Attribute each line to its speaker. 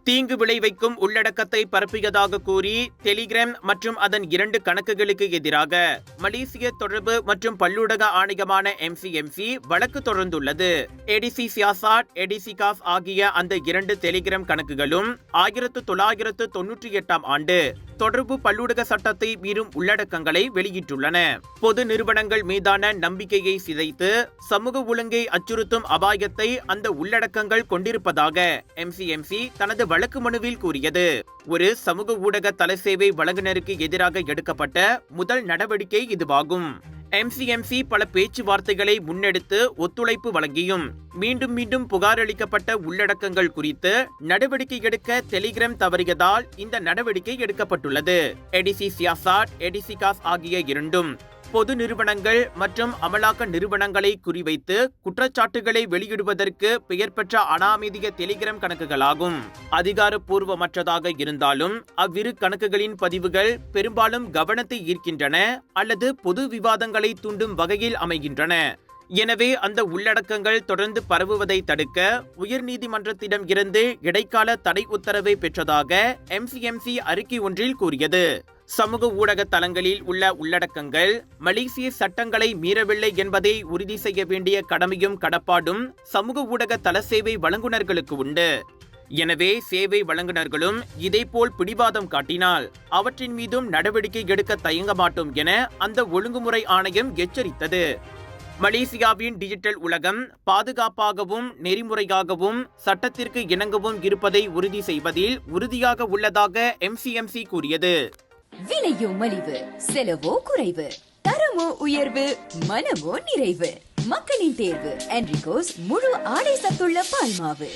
Speaker 1: தீங்கு விளைவிக்கும் உள்ளடக்கத்தை பரப்பியதாக கூறி டெலிகிராம் மற்றும் அதன் 2 கணக்குகளுக்கு எதிராக மலேசிய தொடர்பு மற்றும் பல்லூடக ஆணையமான MCMC வழக்கு தொடர்ந்துள்ளது. ஏடிசி சியாசாட், ஏடிசி காஸ் ஆகிய அந்த 2 டெலிகிராம் கணக்குகளும் 1998ஆம் ஆண்டு தொடர்பு பல்லூடக சட்டத்தை மீறும் உள்ளடக்கங்களை வெளியிட்டுள்ளன. பொது நிறுவனங்கள் மீதான நம்பிக்கையை சிதைத்து சமூக ஒழுங்கை அச்சுறுத்தும் அபாயத்தை அந்த உள்ளடக்கங்கள் கொண்டிருப்பதாக MCMC தனது வழக்கு மனுவில் கூறியது. ஒரு சமூக ஊடக தலைசேவை வழங்குனருக்கு எதிராக எடுக்கப்பட்ட முதல் நடவடிக்கை இதுவாகும். MCMC பல பேச்சுவார்த்தைகளை முன்னெடுத்து ஒத்துழைப்பு வழங்கியும் மீண்டும் மீண்டும் புகாரளிக்கப்பட்ட உள்ளடக்கங்கள் குறித்து நடவடிக்கை எடுக்க டெலிகிராம் தவறியதால் இந்த நடவடிக்கை எடுக்கப்பட்டுள்ளது. ஏடிசி சியாசாட், ஏடிசி காஸ் ஆகிய 2ம் பொது நிறுவனங்கள் மற்றும் அமலாக்க நிறுவனங்களை குறிவைத்து குற்றச்சாட்டுகளை வெளியிடுவதற்கு பெயர் பெற்ற அனாமீதிய டெலிகிராம் கணக்குகளாகும். அதிகாரப்பூர்வமற்றதாக இருந்தாலும் அவ்விரு கணக்குகளின் பதிவுகள் பெரும்பாலும் கவனத்தை ஈர்க்கின்றன அல்லது பொது விவாதங்களை தூண்டும் வகையில் அமைகின்றன. எனவே அந்த உள்ளடக்கங்கள் தொடர்ந்து பரவுவதை தடுக்க உயர்நீதிமன்றத்திடம் இருந்து இடைக்கால தடை உத்தரவை பெற்றதாக MCMC அறிக்கை ஒன்றில் கூறியது. சமூக ஊடக தளங்களில் உள்ள உள்ளடக்கங்கள் மலேசிய சட்டங்களை மீறவில்லை என்பதை உறுதி செய்ய வேண்டிய கடமையும் கடப்பாடும் சமூக ஊடக தள சேவை வழங்குனர்களுக்கு உண்டு. எனவே சேவை வழங்குனர்களும் இதேபோல் பிடிவாதம் காட்டினால் அவற்றின் மீதும் நடவடிக்கை எடுக்க தயங்க மாட்டோம் என அந்த ஒழுங்குமுறை ஆணையம் எச்சரித்தது. மலேசியாவின் டிஜிட்டல் உலகம் பாதுகாப்பாகவும் நெறிமுறையாகவும் சட்டத்திற்கு இணங்கவும் இருப்பதை உறுதி செய்வதில் உறுதியாக உள்ளதாக MCMC கூறியது.
Speaker 2: விலையோ மலிவு, செலவோ குறைவு, தரமோ உயர்வு, மனமோ நிறைவு. மக்களின் தேர்வு என்ரிகோஸ் முழு ஆடை சத்துள்ள பால்மாவு.